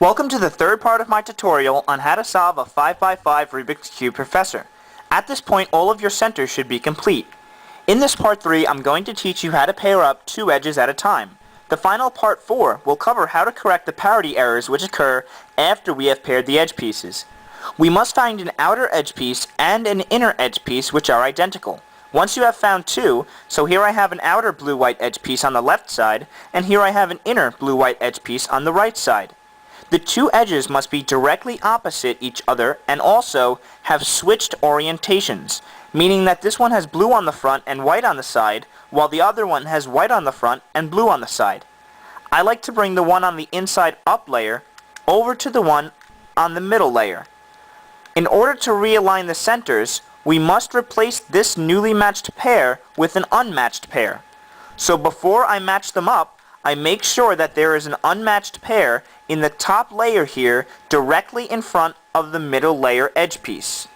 Welcome to the third part of my tutorial on how to solve a 5x5 Rubik's Cube Professor. At this point, all of your centers should be complete. In this part 3, I'm going to teach you how to pair up two edges at a time. The final part 4 will cover how to correct the parity errors which occur after we have paired the edge pieces. We must find an outer edge piece and an inner edge piece which are identical. Once you have found two, so here I have an outer blue-white edge piece on the left side, and here I have an inner blue-white edge piece on the right side. The two edges must be directly opposite each other and also have switched orientations, meaning that this one has blue on the front and white on the side, while the other one has white on the front and blue on the side. I like to bring the one on the inside up layer over to the one on the middle layer. In order to realign the centers, we must replace this newly matched pair with an unmatched pair. So before I match them up, I make sure that there is an unmatched pair in the top layer here directly in front of the middle layer edge piece.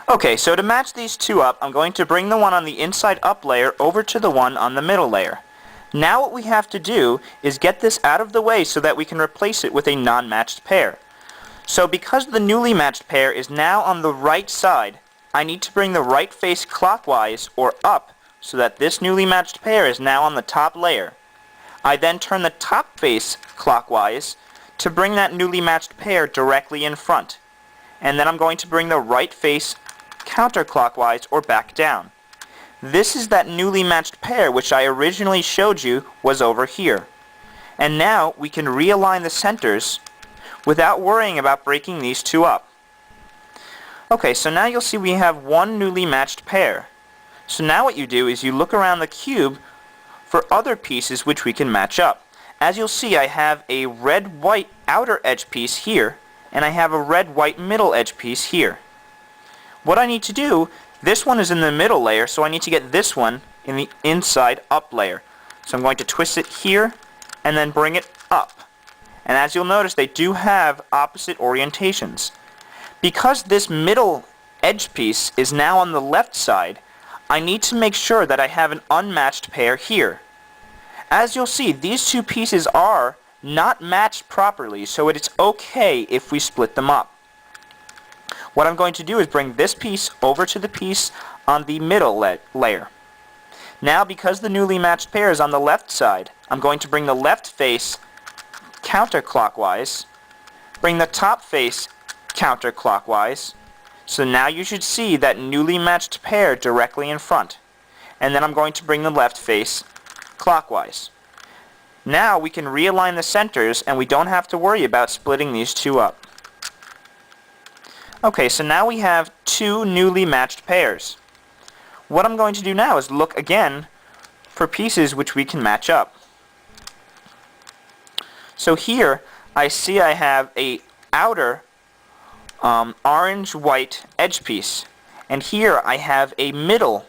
Okay, so to match these two up, I'm going to bring the one on the inside up layer over to the one on the middle layer. Now what we have to do is get this out of the way so that we can replace it with a non-matched pair. So because the newly matched pair is now on the right side, I need to bring the right face clockwise or up so that this newly matched pair is now on the top layer. I then turn the top face clockwise to bring that newly matched pair directly in front. And then I'm going to bring the right face counterclockwise or back down. This is that newly matched pair which I originally showed you was over here. And now we can realign the centers without worrying about breaking these two up. Okay, so now you'll see we have one newly matched pair. So now what you do is you look around the cube for other pieces which we can match up. As you'll see, I have a red-white outer edge piece here, and I have a red-white middle edge piece here. What I need to do, this one is in the middle layer, so I need to get this one in the inside up layer. So I'm going to twist it here, and then bring it up. And as you'll notice, they do have opposite orientations. Because this middle edge piece is now on the left side, I need to make sure that I have an unmatched pair here. As you'll see, these two pieces are not matched properly, so it's okay if we split them up. What I'm going to do is bring this piece over to the piece on the middle layer. Now, because the newly matched pair is on the left side, I'm going to bring the left face counterclockwise, bring the top face counterclockwise, so now you should see that newly matched pair directly in front. And then I'm going to bring the left face clockwise. Now we can realign the centers and we don't have to worry about splitting these two up. Okay, so now we have two newly matched pairs. What I'm going to do now is look again for pieces which we can match up. So here I see I have a outer orange-white edge piece, and here I have a middle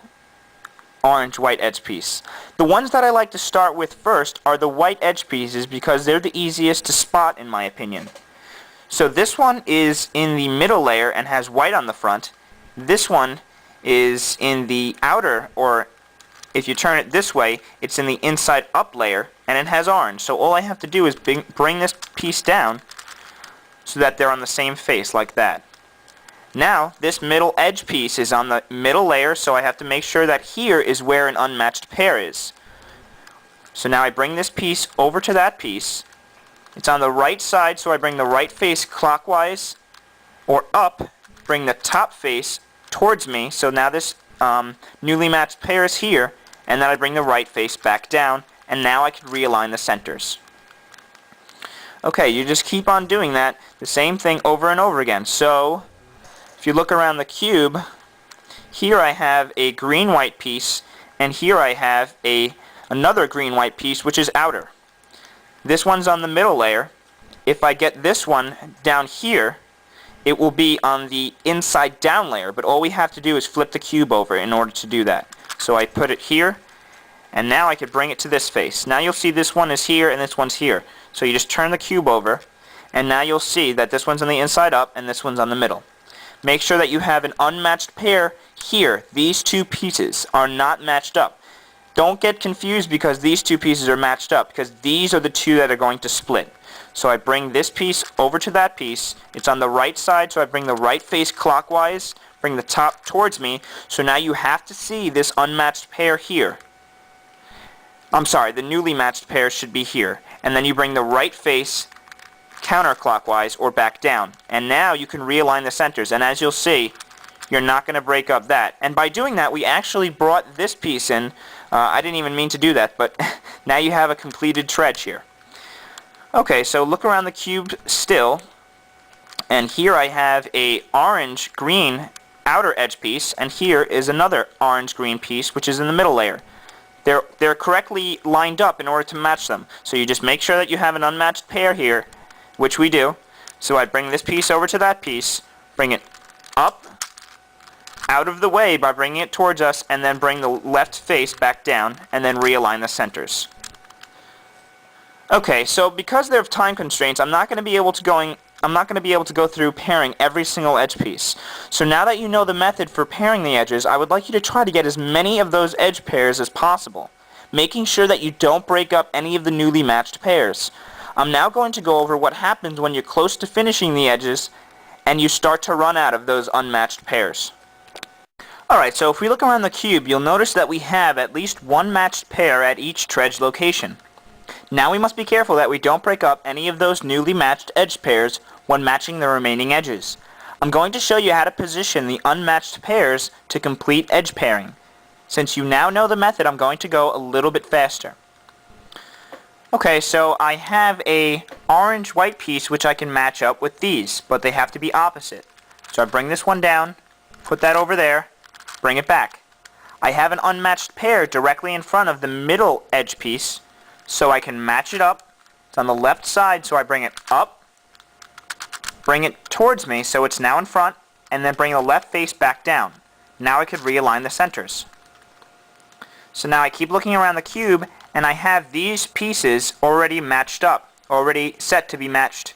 orange-white edge piece. The ones that I like to start with first are the white edge pieces because they're the easiest to spot in my opinion. So this one is in the middle layer and has white on the front. This one is in the outer, or if you turn it this way, it's in the inside up layer and it has orange. So all I have to do is bring this piece down so that they're on the same face like that. Now this middle edge piece is on the middle layer, so I have to make sure that here is where an unmatched pair is. So now I bring this piece over to that piece. It's on the right side, so I bring the right face clockwise or up, bring the top face towards me, so now this newly matched pair is here, and then I bring the right face back down, and now I can realign the centers. Okay, you just keep on doing that, the same thing over and over again. So, if you look around the cube, here I have a green-white piece, and here I have another green-white piece, which is outer. This one's on the middle layer. If I get this one down here, it will be on the inside down layer, but all we have to do is flip the cube over in order to do that. So I put it here, and now I could bring it to this face. Now you'll see this one is here and this one's here. So you just turn the cube over, and now you'll see that this one's on the inside up and this one's on the middle. Make sure that you have an unmatched pair here. These two pieces are not matched up. Don't get confused because these two pieces are matched up, because these are the two that are going to split. So I bring this piece over to that piece. It's on the right side, so I bring the right face clockwise, bring the top towards me. So now you have to see this unmatched pair here. I'm sorry, the newly matched pair should be here. And then you bring the right face counterclockwise or back down. And now you can realign the centers. And as you'll see, you're not going to break up that. And by doing that, we actually brought this piece in. I didn't even mean to do that, but now you have a completed tread here. Okay, so look around the cube still. And here I have a orange-green outer edge piece, and here is another orange-green piece, which is in the middle layer. They're correctly lined up in order to match them. So you just make sure that you have an unmatched pair here, which we do. So I bring this piece over to that piece, bring it up, out of the way by bringing it towards us, and then bring the left face back down, and then realign the centers. Okay, so because there are time constraints, I'm not going to be able to go through pairing every single edge piece. So now that you know the method for pairing the edges, I would like you to try to get as many of those edge pairs as possible, making sure that you don't break up any of the newly matched pairs. I'm now going to go over what happens when you're close to finishing the edges and you start to run out of those unmatched pairs. Alright, so if we look around the cube, you'll notice that we have at least one matched pair at each tread location. Now we must be careful that we don't break up any of those newly matched edge pairs when matching the remaining edges. I'm going to show you how to position the unmatched pairs to complete edge pairing. Since you now know the method, I'm going to go a little bit faster. Okay, so I have a orange-white piece which I can match up with these, but they have to be opposite. So I bring this one down, put that over there, bring it back. I have an unmatched pair directly in front of the middle edge piece, so I can match it up. It's on the left side, so I bring it up, bring it towards me so it's now in front, and then bring the left face back down. Now I could realign the centers. So now I keep looking around the cube, and I have these pieces already matched up, already set to be matched.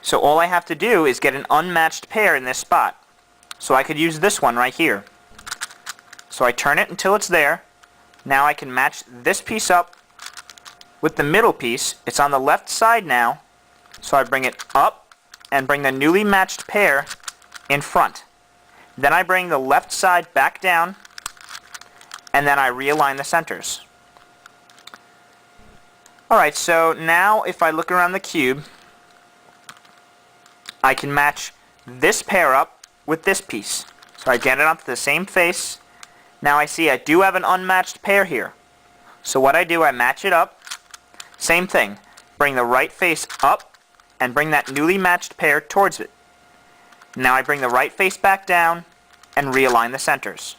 So all I have to do is get an unmatched pair in this spot. So I could use this one right here. So I turn it until it's there. Now I can match this piece up with the middle piece. It's on the left side now, so I bring it up and bring the newly matched pair in front. Then I bring the left side back down, and then I realign the centers. Alright, so now if I look around the cube, I can match this pair up with this piece. So I get it onto the same face. Now I see I do have an unmatched pair here. So what I do, I match it up. Same thing. Bring the right face up and bring that newly matched pair towards it. Now I bring the right face back down and realign the centers.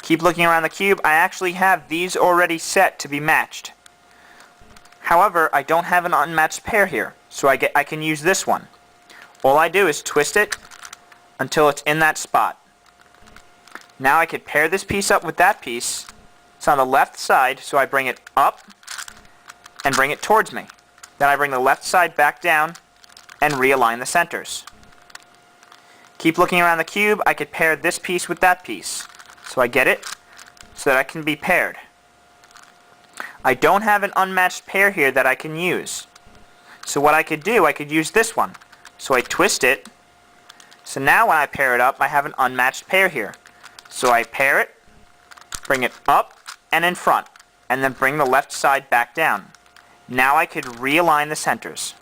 Keep looking around the cube. I actually have these already set to be matched. However, I don't have an unmatched pair here, so I can use this one. All I do is twist it until it's in that spot. Now I could pair this piece up with that piece. It's on the left side, so I bring it up and bring it towards me. Then I bring the left side back down and realign the centers. Keep looking around the cube. I could pair this piece with that piece. So I get it so that it can be paired. I don't have an unmatched pair here that I can use. So what I could do, I could use this one. So I twist it. So now when I pair it up, I have an unmatched pair here. So I pair it, bring it up and in front, and then bring the left side back down. Now I could realign the centers.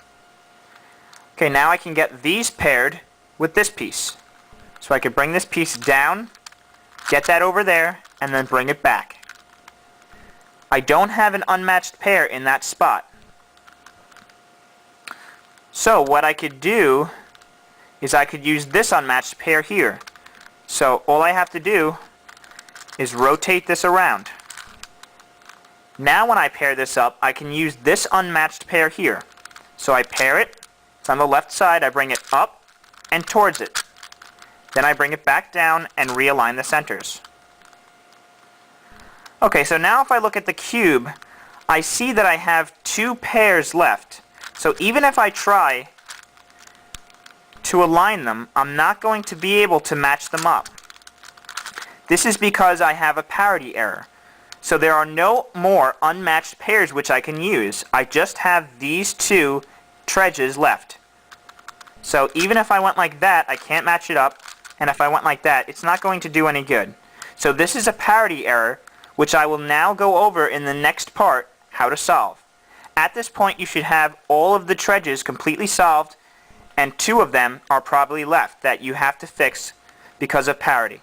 Okay, now I can get these paired with this piece. So I could bring this piece down, get that over there, and then bring it back. I don't have an unmatched pair in that spot. So what I could do is I could use this unmatched pair here. So all I have to do is rotate this around. Now when I pair this up, I can use this unmatched pair here. So I pair it, it's on the left side, I bring it up and towards it. Then I bring it back down and realign the centers. Okay, so now if I look at the cube, I see that I have two pairs left. So even if I try to align them, I'm not going to be able to match them up. This is because I have a parity error. So there are no more unmatched pairs which I can use. I just have these two tredges left. So even if I went like that, I can't match it up, and if I went like that, it's not going to do any good. So this is a parity error, which I will now go over in the next part, how to solve. At this point, you should have all of the tredges completely solved, and two of them are probably left that you have to fix because of parity.